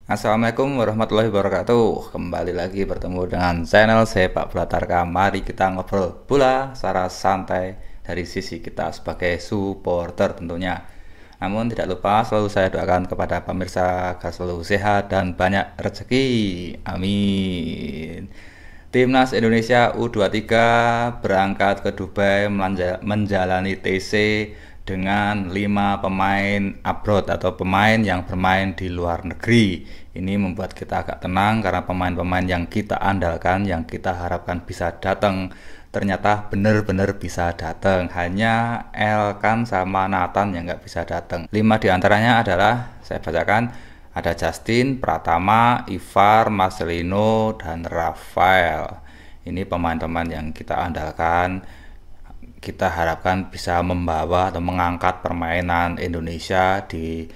Assalamualaikum warahmatullahi wabarakatuh. Kembali lagi bertemu dengan channel Sepak Bola Tarkam. Mari kita ngobrol bola secara santai dari sisi kita sebagai supporter tentunya. Namun tidak lupa selalu saya doakan kepada pemirsa agar selalu sehat dan banyak rezeki. Amin. Timnas Indonesia U23 berangkat ke Dubai menjalani TC dengan 5 pemain abroad atau pemain yang bermain di luar negeri. Ini membuat kita agak tenang karena pemain-pemain yang kita andalkan, yang kita harapkan bisa datang, ternyata benar-benar bisa datang. Hanya Elkan sama Nathan yang nggak bisa datang. 5 diantaranya adalah, saya bacakan, ada Justin, Pratama, Ivar, Marcelino, dan Rafael. Ini pemain-pemain yang kita andalkan, kita harapkan bisa membawa atau mengangkat permainan Indonesia di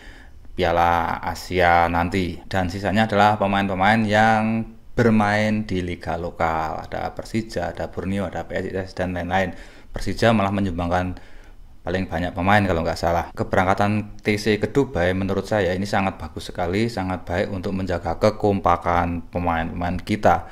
Piala Asia nanti. Dan sisanya adalah pemain-pemain yang bermain di liga lokal. Ada Persija, ada Borneo, ada PSIS, dan lain-lain. Persija malah menyumbangkan paling banyak pemain kalau nggak salah. Keberangkatan TC ke Dubai menurut saya ini sangat bagus sekali, sangat baik untuk menjaga kekompakan pemain-pemain kita.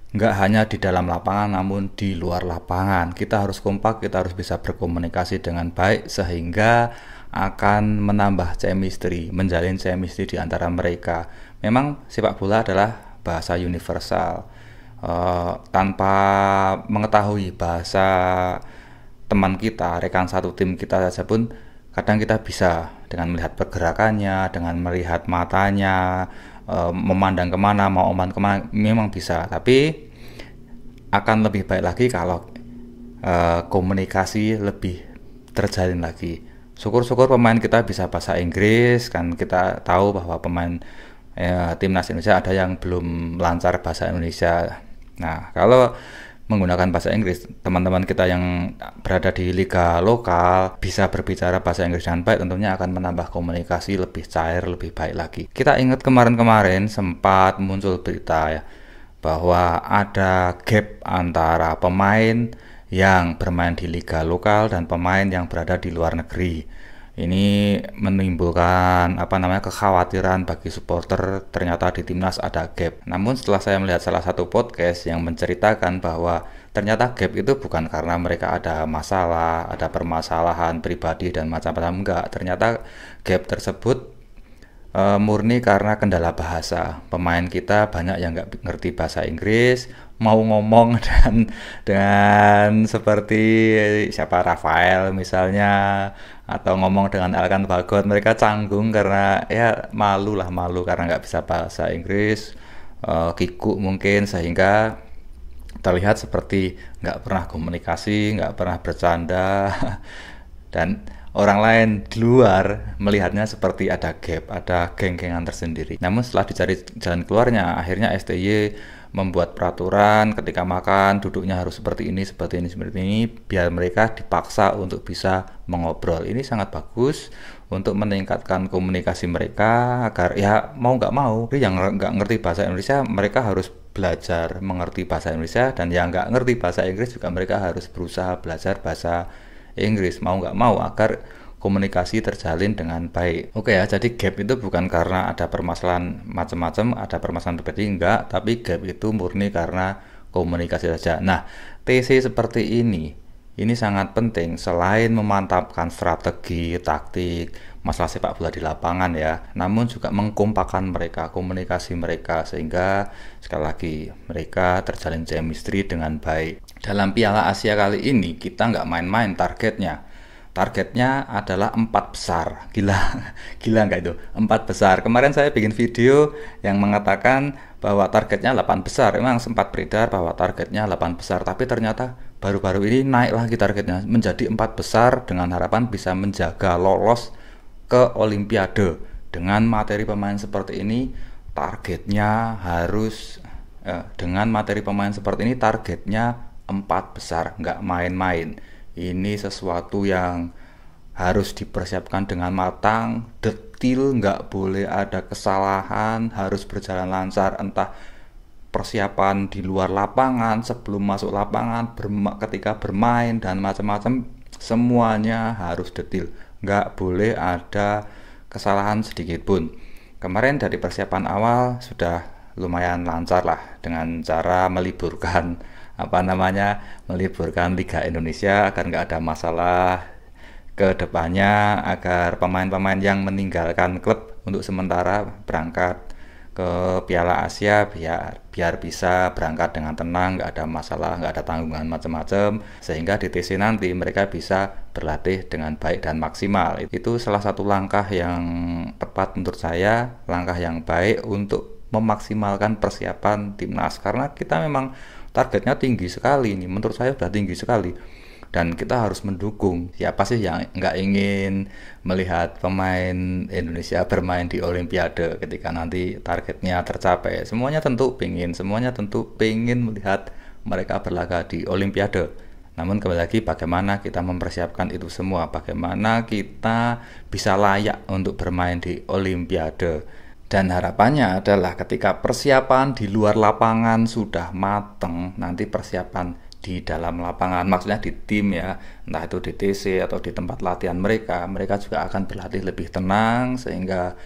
Nggak hanya di dalam lapangan namun di luar lapangan. Kita harus kompak, kita harus bisa berkomunikasi dengan baik sehingga akan menambah chemistry, menjalin chemistry di antara mereka. Memang sepak bola adalah bahasa universal. Tanpa mengetahui bahasa teman kita, rekan satu tim kita saja pun kadang kita bisa dengan melihat pergerakannya, dengan melihat matanya, memandang kemana, mau oman kemana, memang bisa. Tapi akan lebih baik lagi kalau komunikasi lebih terjalin lagi. Syukur-syukur pemain kita bisa bahasa Inggris, kan kita tahu bahwa pemain timnas Indonesia ada yang belum lancar bahasa Indonesia. Nah, kalau menggunakan bahasa Inggris, teman-teman kita yang berada di liga lokal bisa berbicara bahasa Inggris dengan baik, tentunya akan menambah komunikasi lebih cair, lebih baik lagi. Kita ingat kemarin-kemarin sempat muncul berita ya, bahwa ada gap antara pemain yang bermain di liga lokal dan pemain yang berada di luar negeri. Ini menimbulkan kekhawatiran bagi supporter, ternyata di timnas ada gap. Namun setelah saya melihat salah satu podcast yang menceritakan bahwa ternyata gap itu bukan karena mereka ada masalah, ada permasalahan pribadi dan macam-macam, enggak. Ternyata gap tersebut murni karena kendala bahasa. Pemain kita banyak yang nggak ngerti bahasa Inggris, mau ngomong dengan seperti siapa, Rafael misalnya, atau ngomong dengan Elkan Bagot, mereka canggung karena ya malu karena nggak bisa bahasa Inggris, kikuk mungkin, sehingga terlihat seperti nggak pernah komunikasi, nggak pernah bercanda, dan orang lain di luar melihatnya seperti ada gap, ada geng-gengan tersendiri. Namun setelah dicari jalan keluarnya, akhirnya STY membuat peraturan ketika makan duduknya harus seperti ini, biar mereka dipaksa untuk bisa mengobrol. Ini sangat bagus untuk meningkatkan komunikasi mereka agar ya mau nggak mau, yang nggak ngerti bahasa Indonesia mereka harus belajar mengerti bahasa Indonesia, dan yang nggak ngerti bahasa Inggris juga mereka harus berusaha belajar bahasa Inggris mau nggak mau agar komunikasi terjalin dengan baik. Oke ya, jadi gap itu bukan karena ada permasalahan macam-macam, ada permasalahan pribadi, enggak, tapi gap itu murni karena komunikasi saja. Nah, TC seperti ini sangat penting selain memantapkan strategi, taktik, masalah sepak bola di lapangan ya, namun juga mengkompakan mereka, komunikasi mereka, sehingga sekali lagi mereka terjalin chemistry dengan baik. Dalam Piala Asia kali ini kita nggak main-main targetnya adalah 4 besar. Gila nggak itu? 4 besar. Kemarin saya bikin video yang mengatakan bahwa targetnya 8 besar. Memang sempat beredar bahwa targetnya 8 besar, tapi ternyata baru-baru ini naik lagi targetnya menjadi 4 besar dengan harapan bisa menjaga lolos ke Olimpiade. Dengan materi pemain seperti ini, targetnya harus dengan materi pemain seperti ini targetnya 4 besar, nggak main-main. Ini sesuatu yang harus dipersiapkan dengan matang, detil, nggak boleh ada kesalahan, harus berjalan lancar, entah persiapan di luar lapangan, sebelum masuk lapangan, ketika bermain, dan macam-macam, semuanya harus detil. Nggak boleh ada kesalahan sedikit pun. Kemarin dari persiapan awal sudah lumayan lancar lah dengan cara meliburkan meliburkan Liga Indonesia agar nggak ada masalah ke depannya, agar pemain-pemain yang meninggalkan klub untuk sementara berangkat ke Piala Asia biar biar bisa berangkat dengan tenang, nggak ada masalah, nggak ada tanggungan macam-macam, sehingga di TC nanti mereka bisa berlatih dengan baik dan maksimal. Itu salah satu langkah yang tepat menurut saya, langkah yang baik untuk memaksimalkan persiapan timnas, karena kita memang targetnya tinggi sekali ini, menurut saya sudah tinggi sekali, dan kita harus mendukung. Siapa sih yang nggak ingin melihat pemain Indonesia bermain di Olimpiade ketika nanti targetnya tercapai? Semuanya tentu pengen melihat mereka berlaga di Olimpiade. Namun kembali lagi, bagaimana kita mempersiapkan itu semua, bagaimana kita bisa layak untuk bermain di Olimpiade. Dan harapannya adalah ketika persiapan di luar lapangan sudah mateng, nanti persiapan di dalam lapangan, maksudnya di tim ya, entah itu di TC atau di tempat latihan mereka, mereka juga akan berlatih lebih tenang sehingga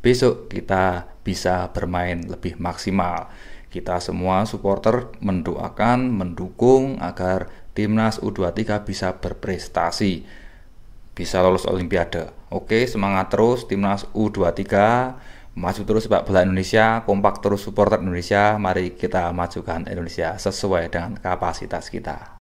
besok kita bisa bermain lebih maksimal. Kita semua supporter mendoakan, mendukung agar timnas U23 bisa berprestasi, bisa lolos Olimpiade. Oke, semangat terus timnas U23, maju terus sepak bola Indonesia, kompak terus supporter Indonesia. Mari kita majukan Indonesia sesuai dengan kapasitas kita.